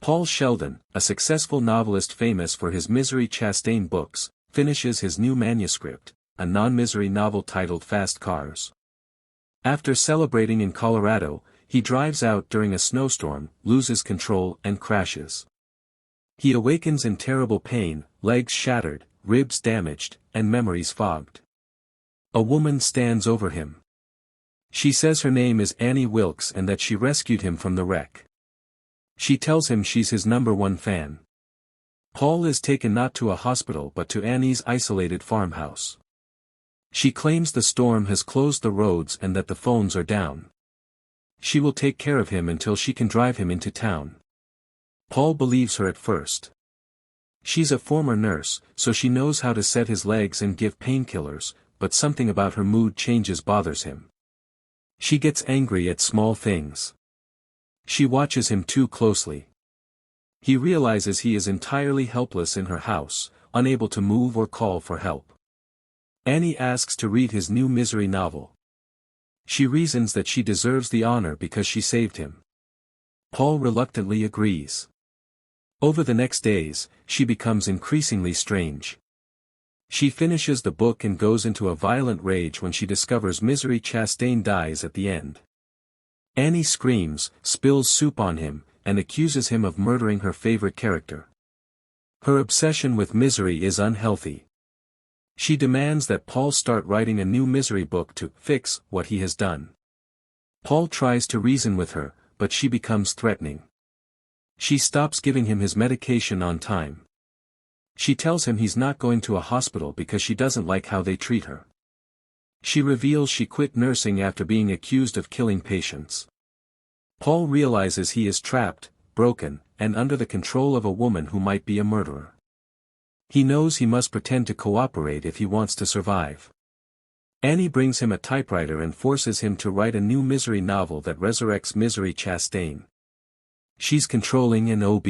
Paul Sheldon, a successful novelist famous for his Misery Chastain books, finishes his new manuscript, a non-misery novel titled Fast Cars. After celebrating in Colorado, he drives out during a snowstorm, loses control and crashes. He awakens in terrible pain, legs shattered, ribs damaged, and memories fogged. A woman stands over him. She says her name is Annie Wilkes and that she rescued him from the wreck. She tells him she's his #1 fan. Paul is taken not to a hospital but to Annie's isolated farmhouse. She claims the storm has closed the roads and that the phones are down. She will take care of him until she can drive him into town. Paul believes her at first. She's a former nurse, so she knows how to set his legs and give painkillers, but something about her mood changes bothers him. She gets angry at small things. She watches him too closely. He realizes he is entirely helpless in her house, unable to move or call for help. Annie asks to read his new misery novel. She reasons that she deserves the honor because she saved him. Paul reluctantly agrees. Over the next days, she becomes increasingly strange. She finishes the book and goes into a violent rage when she discovers Misery Chastain dies at the end. Annie screams, spills soup on him, and accuses him of murdering her favorite character. Her obsession with misery is unhealthy. She demands that Paul start writing a new misery book to fix what he has done. Paul tries to reason with her, but she becomes threatening. She stops giving him his medication on time. She tells him he's not going to a hospital because she doesn't like how they treat her. She reveals she quit nursing after being accused of killing patients. Paul realizes he is trapped, broken, and under the control of a woman who might be a murderer. He knows he must pretend to cooperate if he wants to survive. Annie brings him a typewriter and forces him to write a new misery novel that resurrects Misery Chastain. She's controlling and OB.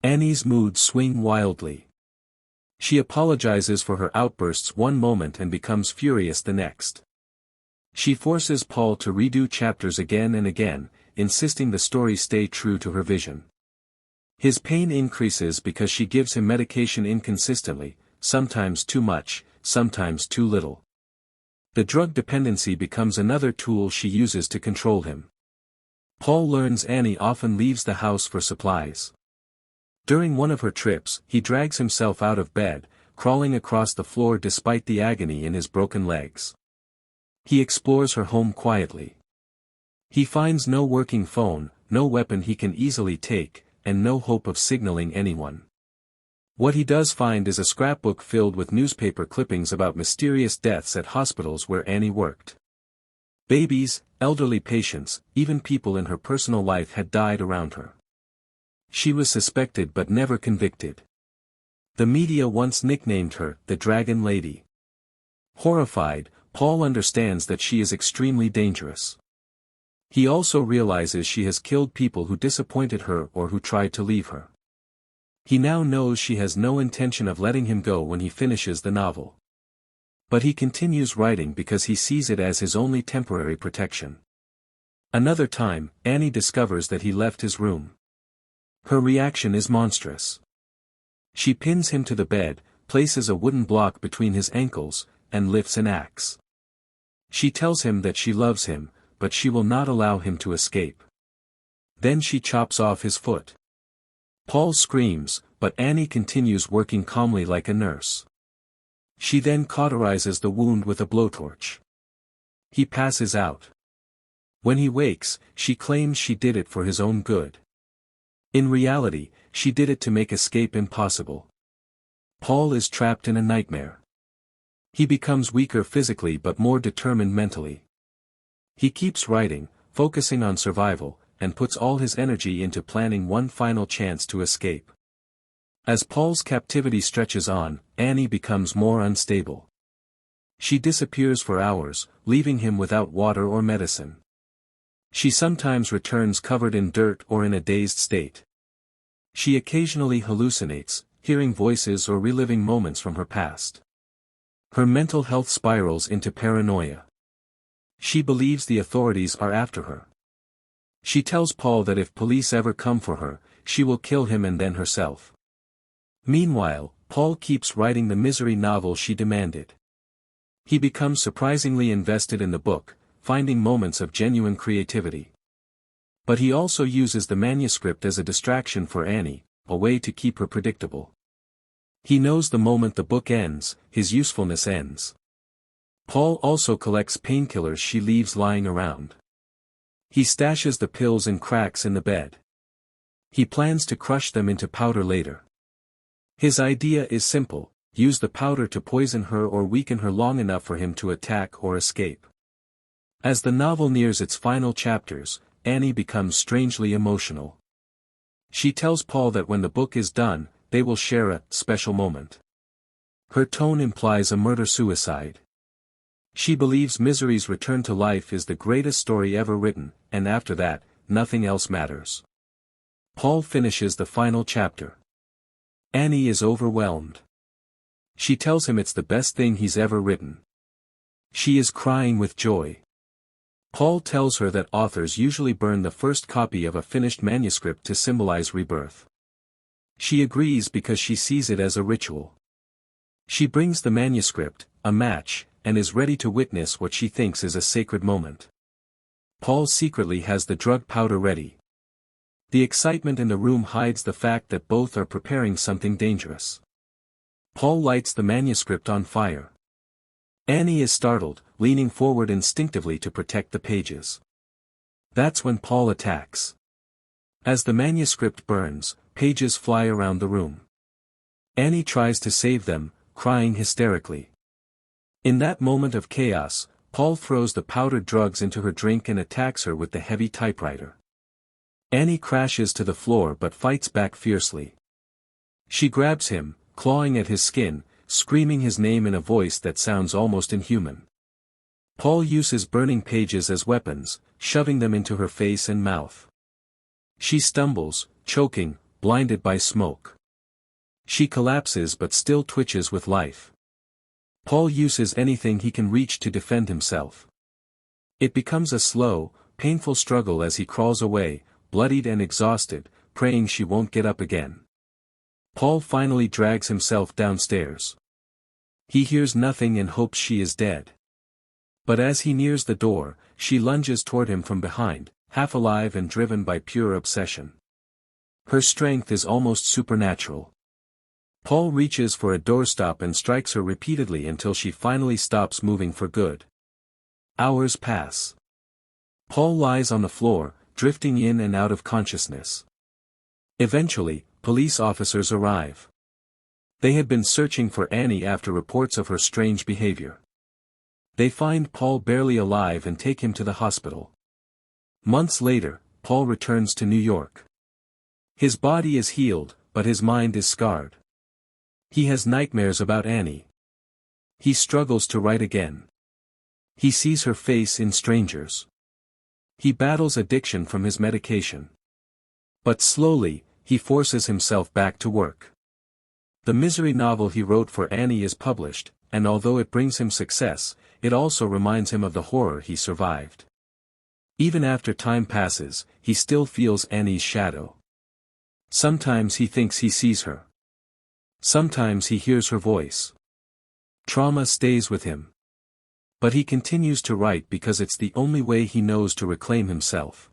Annie's moods swing wildly. She apologizes for her outbursts one moment and becomes furious the next. She forces Paul to redo chapters again and again, insisting the story stay true to her vision. His pain increases because she gives him medication inconsistently, sometimes too much, sometimes too little. The drug dependency becomes another tool she uses to control him. Paul learns Annie often leaves the house for supplies. During one of her trips, he drags himself out of bed, crawling across the floor despite the agony in his broken legs. He explores her home quietly. He finds no working phone, no weapon he can easily take, and no hope of signaling anyone. What he does find is a scrapbook filled with newspaper clippings about mysterious deaths at hospitals where Annie worked. Babies, elderly patients, even people in her personal life had died around her. She was suspected but never convicted. The media once nicknamed her the Dragon Lady. Horrified, Paul understands that she is extremely dangerous. He also realizes she has killed people who disappointed her or who tried to leave her. He now knows she has no intention of letting him go when he finishes the novel. But he continues writing because he sees it as his only temporary protection. Another time, Annie discovers that he left his room. Her reaction is monstrous. She pins him to the bed, places a wooden block between his ankles, and lifts an axe. She tells him that she loves him, but she will not allow him to escape. Then she chops off his foot. Paul screams, but Annie continues working calmly like a nurse. She then cauterizes the wound with a blowtorch. He passes out. When he wakes, she claims she did it for his own good. In reality, she did it to make escape impossible. Paul is trapped in a nightmare. He becomes weaker physically but more determined mentally. He keeps writing, focusing on survival, and puts all his energy into planning one final chance to escape. As Paul's captivity stretches on, Annie becomes more unstable. She disappears for hours, leaving him without water or medicine. She sometimes returns covered in dirt or in a dazed state. She occasionally hallucinates, hearing voices or reliving moments from her past. Her mental health spirals into paranoia. She believes the authorities are after her. She tells Paul that if police ever come for her, she will kill him and then herself. Meanwhile, Paul keeps writing the misery novel she demanded. He becomes surprisingly invested in the book, finding moments of genuine creativity. But he also uses the manuscript as a distraction for Annie, a way to keep her predictable. He knows the moment the book ends, his usefulness ends. Paul also collects painkillers she leaves lying around. He stashes the pills in cracks in the bed. He plans to crush them into powder later. His idea is simple: use the powder to poison her or weaken her long enough for him to attack or escape. As the novel nears its final chapters, Annie becomes strangely emotional. She tells Paul that when the book is done, they will share a special moment. Her tone implies a murder-suicide. She believes Misery's return to life is the greatest story ever written, and after that, nothing else matters. Paul finishes the final chapter. Annie is overwhelmed. She tells him it's the best thing he's ever written. She is crying with joy. Paul tells her that authors usually burn the first copy of a finished manuscript to symbolize rebirth. She agrees because she sees it as a ritual. She brings the manuscript, a match, and is ready to witness what she thinks is a sacred moment. Paul secretly has the drug powder ready. The excitement in the room hides the fact that both are preparing something dangerous. Paul lights the manuscript on fire. Annie is startled, leaning forward instinctively to protect the pages. That's when Paul attacks. As the manuscript burns, pages fly around the room. Annie tries to save them, crying hysterically. In that moment of chaos, Paul throws the powdered drugs into her drink and attacks her with the heavy typewriter. Annie crashes to the floor but fights back fiercely. She grabs him, clawing at his skin, screaming his name in a voice that sounds almost inhuman. Paul uses burning pages as weapons, shoving them into her face and mouth. She stumbles, choking, blinded by smoke. She collapses but still twitches with life. Paul uses anything he can reach to defend himself. It becomes a slow, painful struggle as he crawls away, bloodied and exhausted, praying she won't get up again. Paul finally drags himself downstairs. He hears nothing and hopes she is dead. But as he nears the door, she lunges toward him from behind, half alive and driven by pure obsession. Her strength is almost supernatural. Paul reaches for a doorstop and strikes her repeatedly until she finally stops moving for good. Hours pass. Paul lies on the floor, drifting in and out of consciousness. Eventually, police officers arrive. They had been searching for Annie after reports of her strange behavior. They find Paul barely alive and take him to the hospital. Months later, Paul returns to New York. His body is healed, but his mind is scarred. He has nightmares about Annie. He struggles to write again. He sees her face in strangers. He battles addiction from his medication. But slowly, he forces himself back to work. The misery novel he wrote for Annie is published, and although it brings him success, it also reminds him of the horror he survived. Even after time passes, he still feels Annie's shadow. Sometimes he thinks he sees her. Sometimes he hears her voice. Trauma stays with him. But he continues to write because it's the only way he knows to reclaim himself.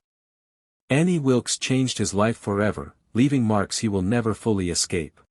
Annie Wilkes changed his life forever, leaving marks he will never fully escape.